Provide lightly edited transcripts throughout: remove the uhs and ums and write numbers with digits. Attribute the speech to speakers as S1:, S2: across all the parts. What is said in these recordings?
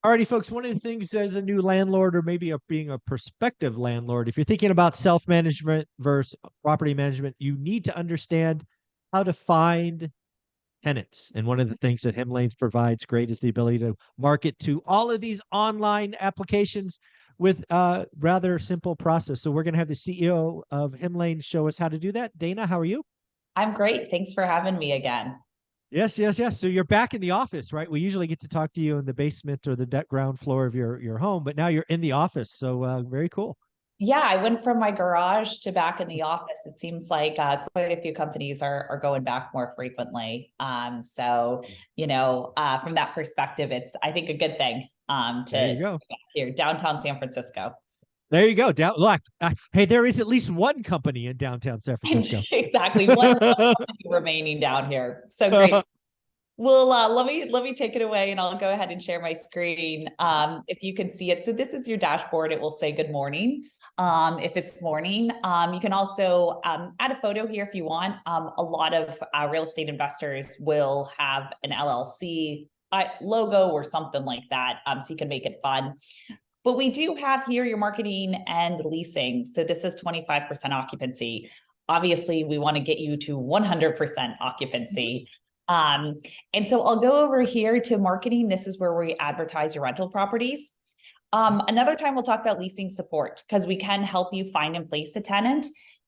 S1: Alrighty, folks. One of the things as a new landlord, or maybe being a prospective landlord, if you're thinking about self-management versus property management, you need to understand how to find tenants. And one of the things that Hemlanes provides great is the ability to market to all of these online applications with a rather simple process. So we're going to have the CEO of Hemlane show us how to do that. Dana, how are you?
S2: I'm great. Thanks for having me again.
S1: Yes, yes, yes. So you're back in the office, right? We usually get to talk to you in the basement or the ground floor of your home, but now you're in the office. So very cool.
S2: Yeah, I went from my garage to back in the office. It seems like quite a few companies are going back more frequently. From that perspective, it's, I think, a good thing
S1: There you
S2: to
S1: go.
S2: here, downtown San Francisco.
S1: There you go. Down, look, hey, there is at least one company in downtown San Francisco.
S2: Exactly. One company remaining down here. So great. Well, let me take it away and I'll go ahead and share my screen. If you can see it. So this is your dashboard. It will say good morning. If it's morning, you can also add a photo here if you want. A lot of real estate investors will have an LLC logo or something like that. So you can make it fun. But we do have here your marketing and leasing. So this is 25% occupancy. Obviously, we want to get you to 100% occupancy. And so I'll go over here to marketing. This is where we advertise your rental properties. Another time we'll talk about leasing support because we can help you find and place a tenant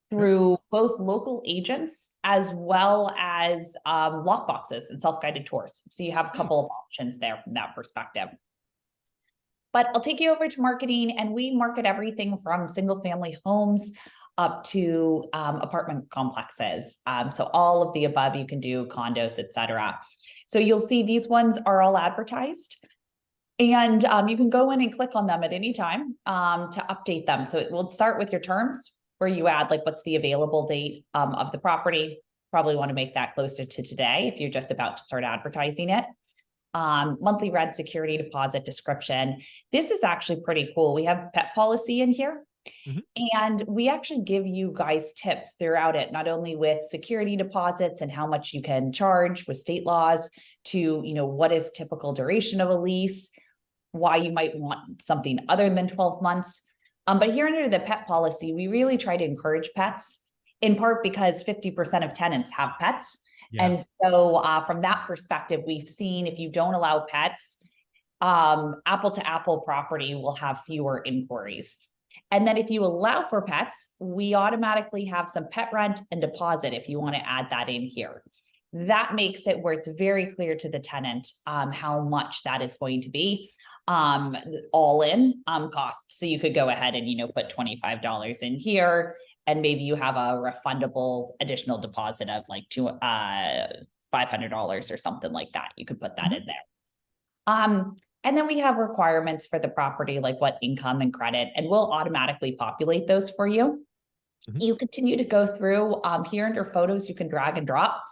S2: through both local agents as well as lockboxes and self-guided tours. So you have a couple of options there from that perspective. But I'll take you over to marketing, and we market everything from single family homes up to apartment complexes. So all of the above, you can do condos, etc. So you'll see these ones are all advertised, and you can go in and click on them at any time to update them. So it will start with your terms where you add like what's the available date of the property. Probably want to make that closer to today if you're just about to start advertising it. Monthly rent, security deposit, description. This is actually pretty cool. We have pet policy in here. And we actually give you guys tips throughout it, not only with security deposits and how much you can charge with state laws to, what is typical duration of a lease, why you might want something other than 12 months. But here under the pet policy, we really try to encourage pets, in part because 50% of tenants have pets. Yeah. And so from that perspective, we've seen if you don't allow pets, apple to apple property will have fewer inquiries. And then if you allow for pets, we automatically have some pet rent and deposit if you want to add that in here. That makes it where it's very clear to the tenant how much that is going to be all in cost. So you could go ahead and, put $25 in here, and maybe you have a refundable additional deposit of like $500 or something like that. You could put that in there. And then we have requirements for the property, like what income and credit, and we'll automatically populate those for you. You continue to go through here under photos, you can drag and drop.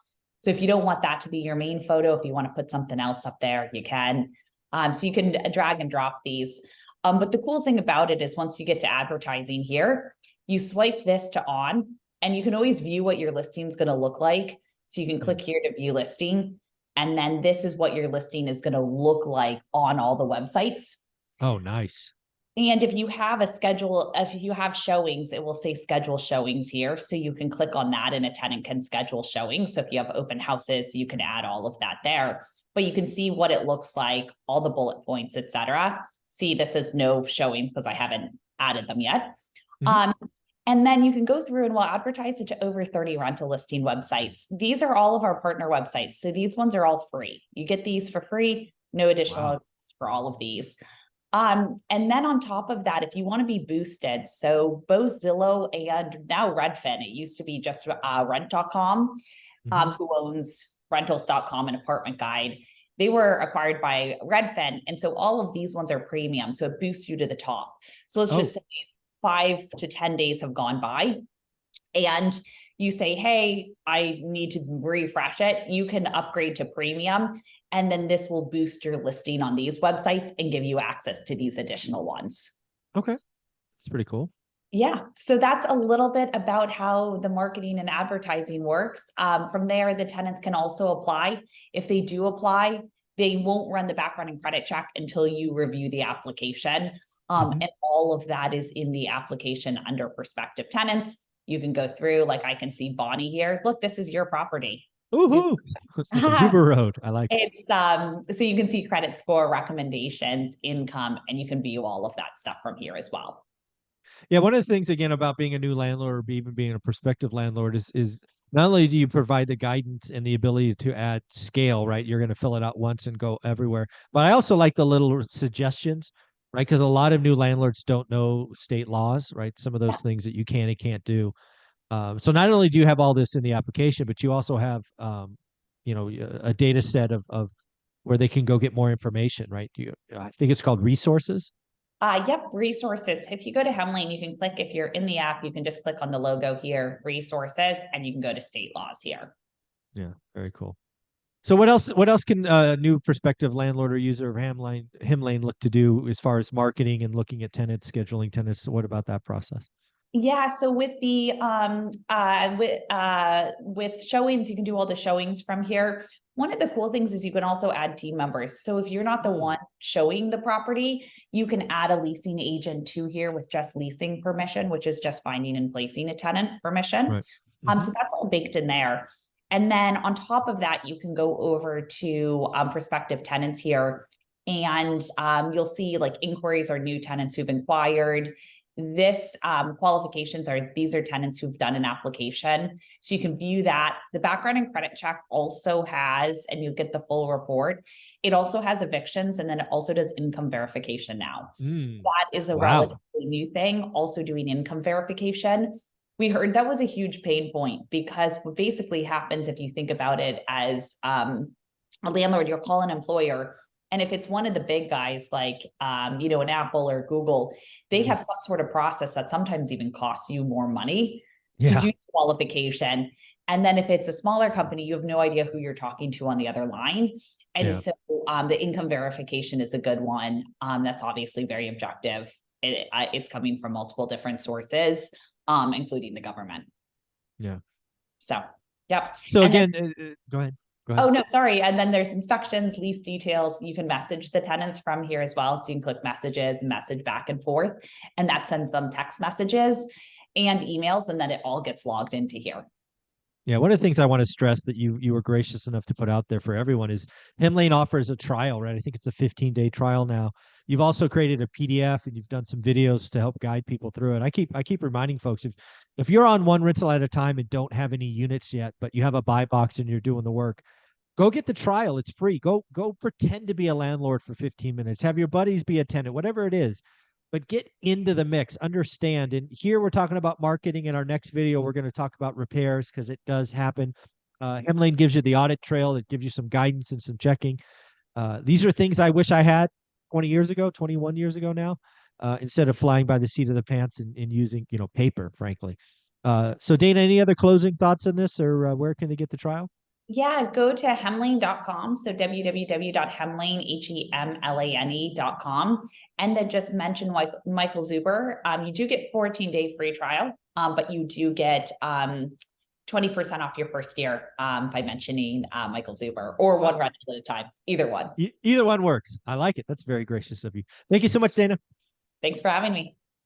S2: So if you don't want that to be your main photo, if you want to put something else up there, you can. So you can drag and drop these. But the cool thing about it is once you get to advertising here, you swipe this to on, and you can always view what your listing is going to look like. So you can click here to view listing. And then this is what your listing is going to look like on all the websites.
S1: Oh, nice.
S2: And if you have a schedule, if you have showings, it will say schedule showings here. So you can click on that and a tenant can schedule showings. So if you have open houses, you can add all of that there. But you can see what it looks like, all the bullet points, etc. See, this is no showings because I haven't added them yet. And then you can go through and we'll advertise it to over 30 rental listing websites. These are all of our partner websites. So these ones are all free. You get these for free, no additional for all of these. And then on top of that, if you want to be boosted, so both Zillow and now Redfin, it used to be just rent.com, who owns rentals.com and Apartment Guide. They were acquired by Redfin. And so all of these ones are premium. So it boosts you to the top. So let's just say 5 to 10 days have gone by and you say, hey, I need to refresh it. You can upgrade to premium. And then this will boost your listing on these websites and give you access to these additional ones.
S1: Okay. That's pretty cool.
S2: Yeah. So that's a little bit about how the marketing and advertising works. From there, the tenants can also apply. If they do apply, they won't run the background and credit check until you review the application.
S1: Mhm.
S2: And all of that is in the application under prospective tenants. You can go through, like I can see Bonnie here. Look, this is your property.
S1: Woohoo! Zuber Road. I like it.
S2: It's so you can see credit score, recommendations, income, and you can view all of that stuff from here as well.
S1: Yeah, one of the things again about being a new landlord or even being a prospective landlord is not only do you provide the guidance and the ability to add scale, right? You're going to fill it out once and go everywhere. But I also like the little suggestions, right? Because a lot of new landlords don't know state laws, right? Some of those things that you can and can't do. So not only do you have all this in the application, but you also have, a data set of where they can go get more information, right? I think it's called resources.
S2: Yep, resources. If you go to Hemlane, you can click, if you're in the app, you can just click on the logo here, resources, and you can go to state laws here.
S1: Yeah, very cool. So what else can a new prospective landlord or user of Hemlane look to do as far as marketing and looking at tenants, scheduling tenants? What about that process?
S2: Yeah, so with the with showings, you can do all the showings from here. One of the cool things is you can also add team members. So if you're not the one showing the property, you can add a leasing agent to here with just leasing permission, which is just finding and placing a tenant permission.
S1: Right.
S2: So that's all baked in there. And then on top of that, you can go over to prospective tenants here, and you'll see like inquiries or new tenants who've inquired. This qualifications are, these are tenants who've done an application. So you can view that. The background and credit check also has, and you get the full report. It also has evictions, and then it also does income verification now. That is a relatively new thing, also doing income verification. We heard that was a huge pain point, because what basically happens, if you think about it as a landlord, you'll call an employer, and if it's one of the big guys like, an Apple or Google, they have some sort of process that sometimes even costs you more money to do the qualification. And then if it's a smaller company, you have no idea who you're talking to on the other line. And so the income verification is a good one. That's obviously very objective. It's coming from multiple different sources, including the government.
S1: Yeah.
S2: So, yep.
S1: So
S2: And
S1: again, go ahead.
S2: oh, no, sorry. And then there's inspections, lease details. You can message the tenants from here as well. So you can click messages, message back and forth, and that sends them text messages and emails, and then it all gets logged into here.
S1: Yeah, one of the things I want to stress that you were gracious enough to put out there for everyone is Hemlane offers a trial, right? I think it's a 15-day trial now. You've also created a PDF and you've done some videos to help guide people through it. I keep reminding folks, if you're on one rental at a time and don't have any units yet, but you have a buy box and you're doing the work, go get the trial. It's free. Go pretend to be a landlord for 15 minutes. Have your buddies be a tenant, whatever it is. But get into the mix, understand. And here we're talking about marketing. In our next video, we're going to talk about repairs, because it does happen. Hemlane gives you the audit trail. It gives you some guidance and some checking. These are things I wish I had 20 years ago, 21 years ago now, instead of flying by the seat of the pants and using, paper, frankly. So Dana, any other closing thoughts on this, or where can they get the trial?
S2: Yeah, go to hemlane.com. So www.hemlane, HEMLANE.com. And then just mention Michael Zuber. You do get 14-day free trial, but you do get 20% off your first year by mentioning Michael Zuber, or one rental at a time. Either one.
S1: Either one works. I like it. That's very gracious of you. Thank you so much, Dana.
S2: Thanks for having me.